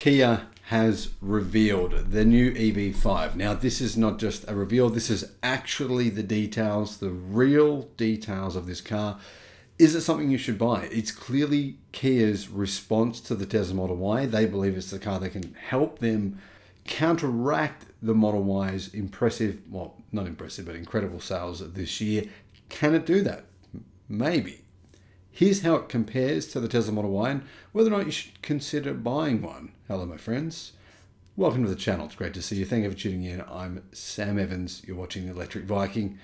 Kia has revealed the new EV5. Now, this is not just a reveal, this is actually the details, the real details of this car. Is it something you should buy? It's clearly Kia's response to the Tesla Model Y. They believe it's the car that can help them counteract the Model Y's impressive, well, not impressive, but incredible sales this year. Can it do that? Maybe. Here's how it compares to the Tesla Model Y and whether or not you should consider buying one. Hello, my friends. Welcome to the channel. It's great to see you. Thank you for tuning in. I'm Sam Evans. You're watching the Electric Viking.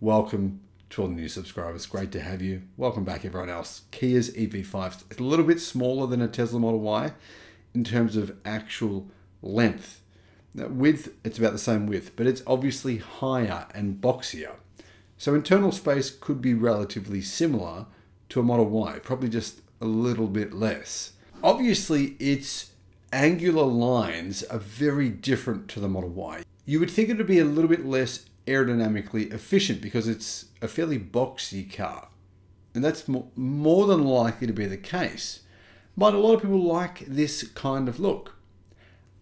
Welcome to all the new subscribers. Great to have you. Welcome back, everyone else. Kia's EV5. It's a little bit smaller than a Tesla Model Y in terms of actual length. Now, width, it's about the same width, but it's obviously higher and boxier. So internal space could be relatively similar to a Model Y, probably just a little bit less. Obviously, its angular lines are very different to the Model Y. You would think it would be a little bit less aerodynamically efficient because it's a fairly boxy car. And that's more than likely to be the case. But a lot of people like this kind of look.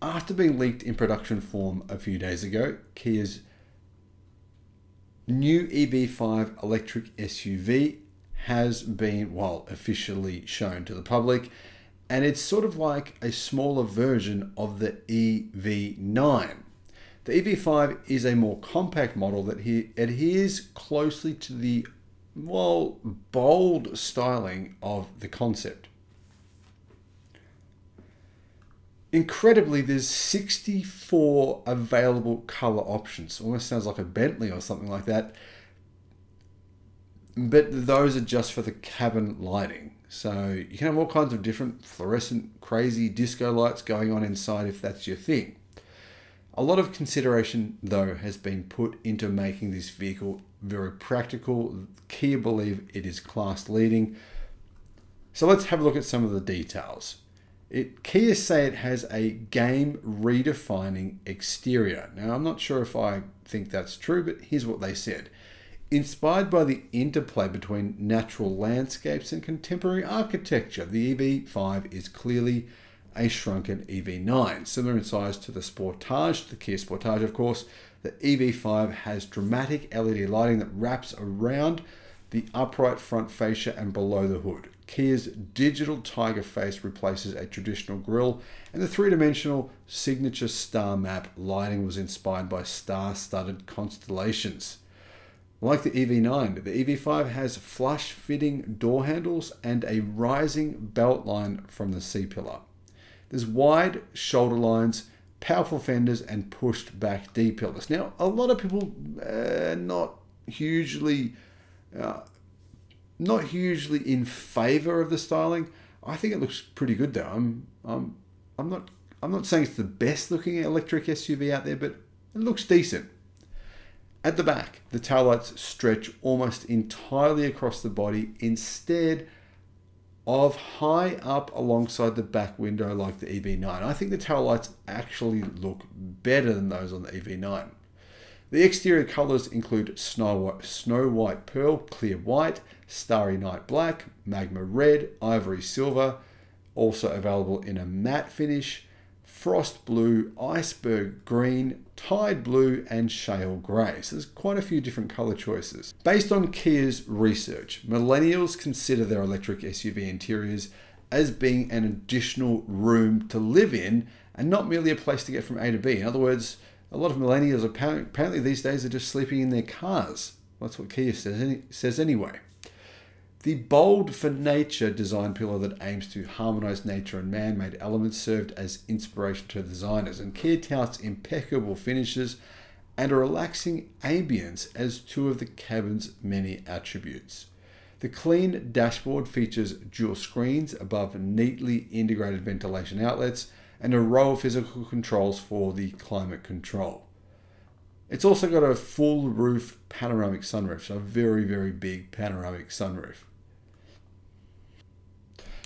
After being leaked in production form a few days ago, Kia's new EV5 electric SUV has been, well, officially shown to the public, and it's sort of like a smaller version of the EV9. The EV5 is a more compact model that adheres closely to the, well, bold styling of the concept. Incredibly, there's 64 available color options. Almost sounds like a Bentley or something like that. But those are just for the cabin lighting. So you can have all kinds of different fluorescent, crazy disco lights going on inside if that's your thing. A lot of consideration, though, has been put into making this vehicle very practical. Kia believe it is class leading. So let's have a look at some of the details. Kia say it has a game redefining exterior. Now, I'm not sure if I think that's true, but here's what they said. Inspired by the interplay between natural landscapes and contemporary architecture, the EV5 is clearly a shrunken EV9. Similar in size to the Sportage, the Kia Sportage, of course, the EV5 has dramatic LED lighting that wraps around the upright front fascia and below the hood. Kia's digital tiger face replaces a traditional grille, and the three-dimensional signature star map lighting was inspired by star-studded constellations. Like the EV9, the EV5 has flush-fitting door handles and a rising belt line from the C-pillar. There's wide shoulder lines, powerful fenders, and pushed-back D-pillars. Now, a lot of people not hugely in favor of the styling. I think it looks pretty good, though. I'm not saying it's the best-looking electric SUV out there, but it looks decent. At the back, the taillights stretch almost entirely across the body instead of high up alongside the back window like the EV9. I think the taillights actually look better than those on the EV9. The exterior colors include snow white pearl, clear white, starry night black, magma red, ivory silver, also available in a matte finish, frost blue, iceberg green, tide blue, and shale grey. So there's quite a few different color choices. Based on Kia's research, millennials consider their electric SUV interiors as being an additional room to live in and not merely a place to get from A to B. In other words, a lot of millennials apparently these days are just sleeping in their cars. That's what Kia says anyway. The bold for nature design pillar that aims to harmonize nature and man-made elements served as inspiration to designers, and Kia touts impeccable finishes and a relaxing ambience as two of the cabin's many attributes. The clean dashboard features dual screens above neatly integrated ventilation outlets and a row of physical controls for the climate control. It's also got a full roof panoramic sunroof, so a very, very big panoramic sunroof.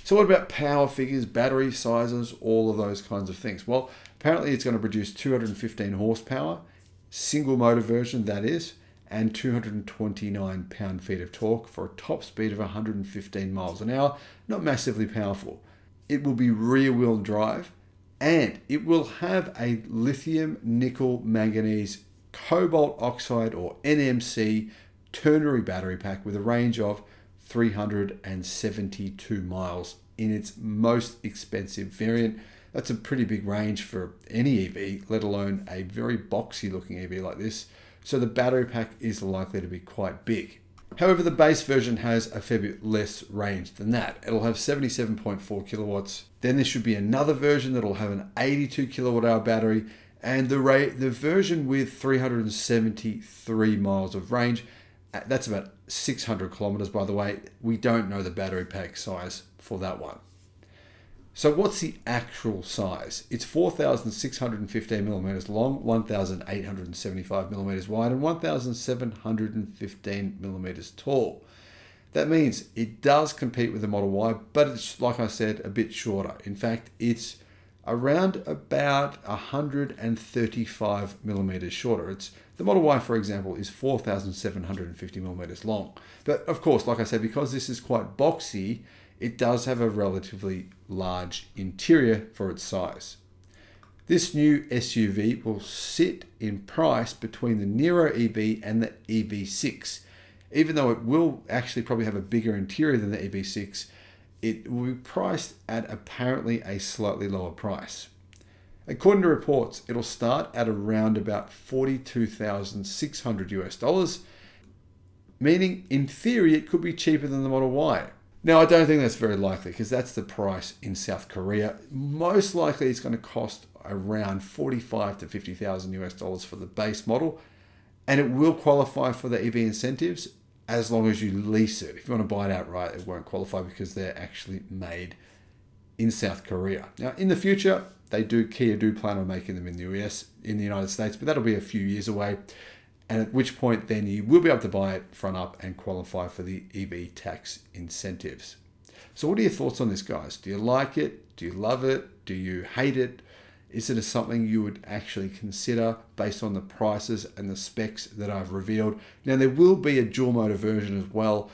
So what about power figures, battery sizes, all of those kinds of things? Well, apparently it's going to produce 215 horsepower, single motor version that is, and 229 pound-feet of torque for a top speed of 115 miles an hour. Not massively powerful. It will be rear-wheel drive And it will have a lithium nickel manganese cobalt oxide, or NMC, ternary battery pack with a range of 372 miles in its most expensive variant. That's a pretty big range for any EV, let alone a very boxy looking EV like this. So the battery pack is likely to be quite big. However, the base version has a fair bit less range than that. It'll have 77.4 kilowatts. Then there should be another version that'll have an 82 kilowatt hour battery, and the version with 373 miles of range, that's about 600 kilometers, by the way. We don't know the battery pack size for that one. So what's the actual size? It's 4,615 millimeters long, 1,875 millimeters wide, and 1,715 millimeters tall. That means it does compete with the Model Y, but it's, like I said, a bit shorter. In fact, it's around about 135 millimeters shorter. The Model Y, for example, is 4,750 millimeters long. But of course, like I said, because this is quite boxy, it does have a relatively large interior for its size. This new SUV will sit in price between the Niro EV and the EV6. Even though it will actually probably have a bigger interior than the EV6, it will be priced at apparently a slightly lower price. According to reports, it'll start at around about $42,600 US, meaning in theory it could be cheaper than the Model Y. Now, I don't think that's very likely because that's the price in South Korea. Most likely it's going to cost around $45,000 to $50,000 US for the base model, and it will qualify for the EV incentives as long as you lease it. If you want to buy it outright, it won't qualify because they're actually made in South Korea. Now, in the future, Kia do plan on making them in the US, in the United States, but that'll be a few years away. And at which point then you will be able to buy it front up and qualify for the EV tax incentives. So what are your thoughts on this, guys? Do you like it? Do you love it? Do you hate it? Is it something you would actually consider based on the prices and the specs that I've revealed? Now, there will be a dual motor version as well.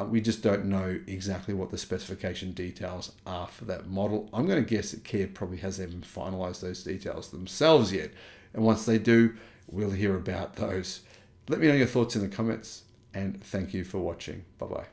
We just don't know exactly what the specification details are for that model. I'm going to guess that Kia probably hasn't even finalized those details themselves yet. And once they do, we'll hear about those. Let me know your thoughts in the comments, and thank you for watching. Bye-bye.